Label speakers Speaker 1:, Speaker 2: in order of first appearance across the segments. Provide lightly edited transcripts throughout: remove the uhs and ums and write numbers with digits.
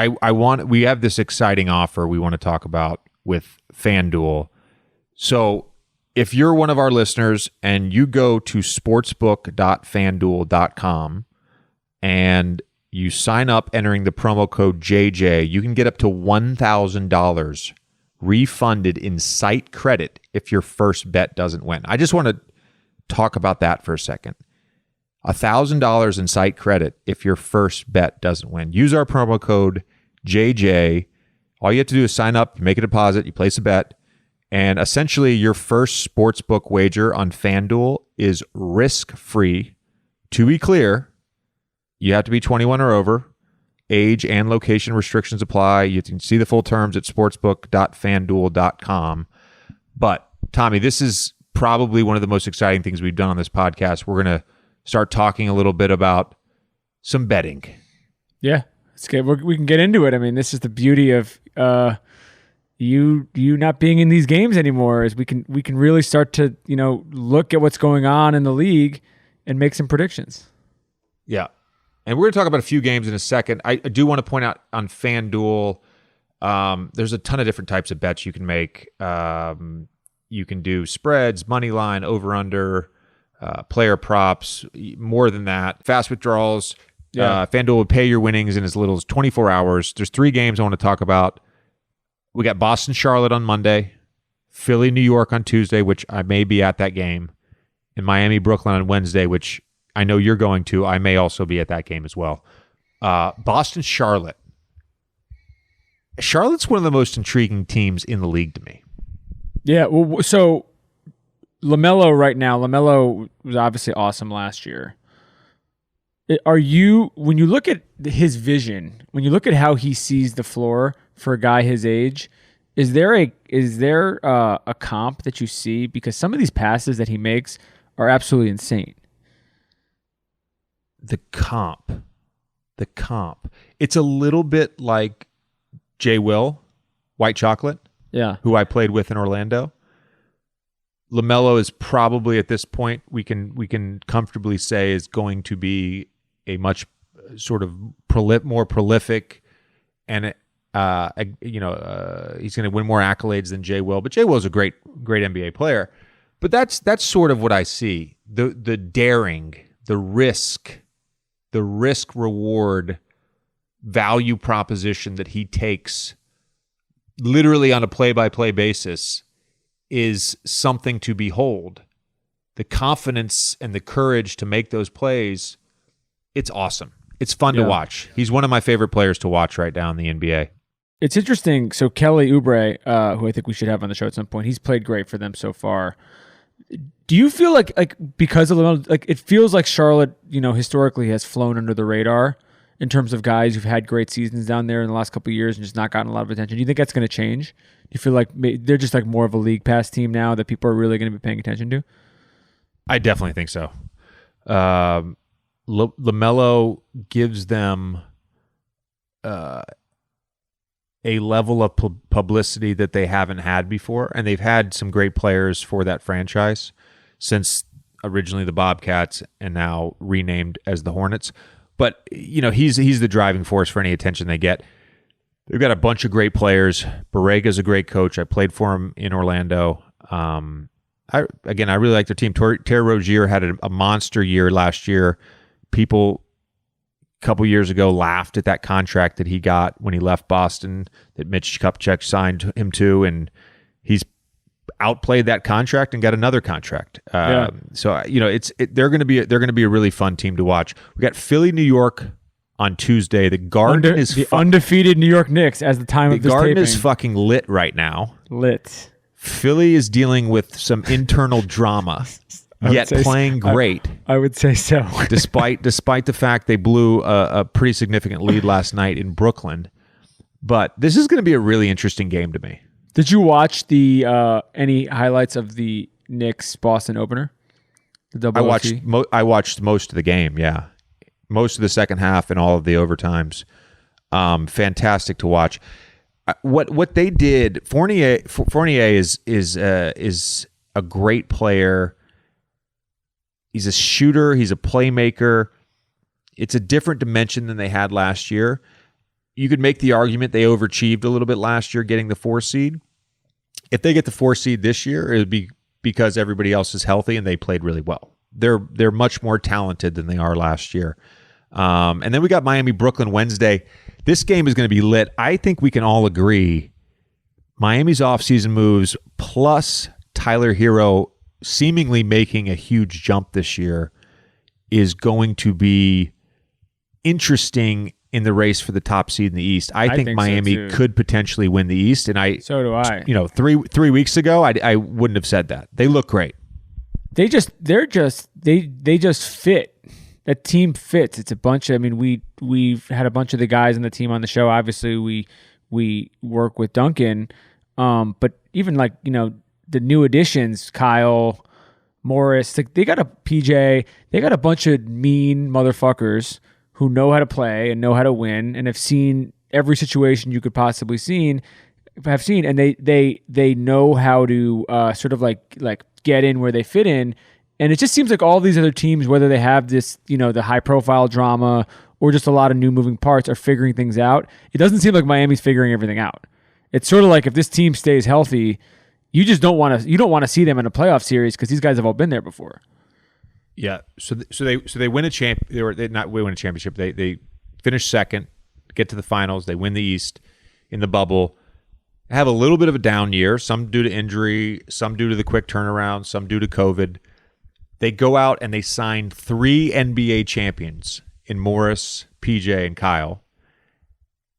Speaker 1: we have this exciting offer we want to talk about with FanDuel. So if you're one of our listeners and you go to sportsbook.fanduel.com and you sign up entering the promo code JJ, you can get up to $1,000 refunded in site credit if your first bet doesn't win. I just want to talk about that for a second. $1,000 in site credit if your first bet doesn't win. Use our promo code JJ. All you have to do is sign up, you make a deposit, you place a bet, and essentially your first sportsbook wager on FanDuel is risk-free. To be clear, you have to be 21 or over. Age and location restrictions apply. You can see the full terms at sportsbook.fanduel.com. But, Tommy, this is probably one of the most exciting things we've done on this podcast. We're going to start talking a little bit about some betting.
Speaker 2: Yeah, it's good. We can get into it. I mean, this is the beauty of you not being in these games anymore. Is we can really start to look at what's going on in the league and make some predictions.
Speaker 1: Yeah, and we're going to talk about a few games in a second. I do want to point out on FanDuel, there's a ton of different types of bets you can make. You can do spreads, money line, over under. Player props, more than that. Fast withdrawals. Yeah. FanDuel would pay your winnings in as little as 24 hours. There's 3 games I want to talk about. We got Boston, Charlotte on Monday, Philly, New York on Tuesday, which I may be at that game, and Miami, Brooklyn on Wednesday, which I know you're going to. I may also be at that game as well. Boston, Charlotte. Charlotte's one of the most intriguing teams in the league to me.
Speaker 2: Yeah, well, so LaMelo right now, LaMelo was obviously awesome last year. When you look at his vision, when you look at how he sees the floor for a guy his age, is there a comp that you see? Because some of these passes that he makes are absolutely insane.
Speaker 1: The comp. It's a little bit like J. Will, White Chocolate, who I played with in Orlando. LaMelo is probably at this point we can comfortably say is going to be a much sort of more prolific, and he's going to win more accolades than Jay Will. But Jay Will is a great NBA player. But that's sort of what I see: the daring, the risk reward value proposition that he takes literally on a play-by-play basis is something to behold. The confidence and the courage to make those plays, it's awesome. It's fun to watch. He's one of my favorite players to watch right now in the NBA.
Speaker 2: It's interesting. So Kelly Oubre, who I think we should have on the show at some point, he's played great for them so far. Do you feel like because of LaMelo, it feels like Charlotte, historically has flown under the radar in terms of guys who've had great seasons down there in the last couple of years and just not gotten a lot of attention? Do you think that's going to change? Do you feel like they're just like more of a league pass team now that people are really going to be paying attention to?
Speaker 1: I definitely think so. LaMelo gives them a level of publicity that they haven't had before, and they've had some great players for that franchise since originally the Bobcats and now renamed as the Hornets. But he's the driving force for any attention they get. They've got a bunch of great players. Barega's a great coach. I played for him in Orlando. I really like their team. Terry Rozier had a monster year last year. People a couple years ago laughed at that contract that he got when he left Boston, that Mitch Kupchak signed him to, and he's outplayed that contract and got another contract. So they're going to be a really fun team to watch. We got Philly, New York on Tuesday. The Garden is
Speaker 2: the undefeated New York Knicks as the time of this taping.
Speaker 1: The Garden is fucking lit right now.
Speaker 2: Lit.
Speaker 1: Philly is dealing with some internal drama, yet playing great.
Speaker 2: I would say so.
Speaker 1: despite the fact they blew a pretty significant lead last night in Brooklyn. But this is going to be a really interesting game to me.
Speaker 2: Did you watch the any highlights of the Knicks Boston opener?
Speaker 1: I watched most of the game. Yeah, most of the second half and all of the overtimes. Fantastic to watch. What they did, Fournier is a great player. He's a shooter. He's a playmaker. It's a different dimension than they had last year. you could make the argument they overachieved a little bit last year getting the 4 seed. If they get the 4 seed this year, it would be because everybody else is healthy and they played really well. They're much more talented than they are last year. And then we got Miami-Brooklyn Wednesday. This game is going to be lit. I think we can all agree Miami's offseason moves plus Tyler Hero seemingly making a huge jump this year is going to be interesting in the race for the top seed in the East. I think Miami could potentially win the East, and
Speaker 2: so do I.
Speaker 1: You know, three weeks ago, I wouldn't have said that. They look great.
Speaker 2: They just fit. That team fits. It's a bunch of. I mean, we've had a bunch of the guys on the team on the show. Obviously, we work with Duncan, but even like the new additions, Kyle, Morris, they got a PJ. They got a bunch of mean motherfuckers who know how to play and know how to win and have seen every situation you could possibly have seen, and they know how to sort of like get in where they fit in. And it just seems like all these other teams, whether they have this, the high profile drama or just a lot of new moving parts, are figuring things out. It doesn't seem like Miami's figuring everything out. It's sort of like if this team stays healthy, you don't want to see them in a playoff series because these guys have all been there before.
Speaker 1: Yeah, so they win a champ. They not win a championship. They finish second, get to the finals. They win the East in the bubble. Have a little bit of a down year. Some due to injury, some due to the quick turnaround, some due to COVID. They go out and they sign 3 NBA champions in Morris, PJ, and Kyle.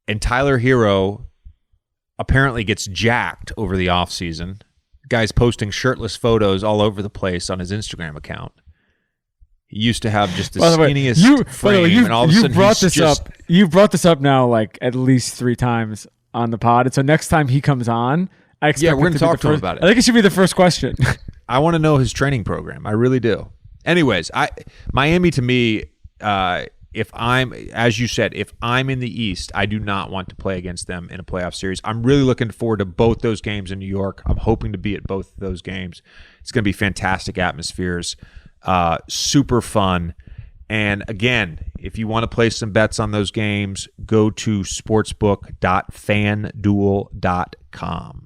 Speaker 1: And Tyler Hero apparently gets jacked over the offseason. Guy's posting shirtless photos all over the place on his Instagram account. He used to have just the skinniest frame, and all of a sudden
Speaker 2: you brought this up now like at least 3 times on the pod. And so next time he comes on, I expect
Speaker 1: we're going to talk to him about it.
Speaker 2: I think it should be the first question.
Speaker 1: I want to know his training program. I really do. Anyways, Miami to me, as you said, if I'm in the East, I do not want to play against them in a playoff series. I'm really looking forward to both those games in New York. I'm hoping to be at both of those games. It's going to be fantastic atmospheres, super fun. And again, if you want to place some bets on those games, go to sportsbook.fanduel.com.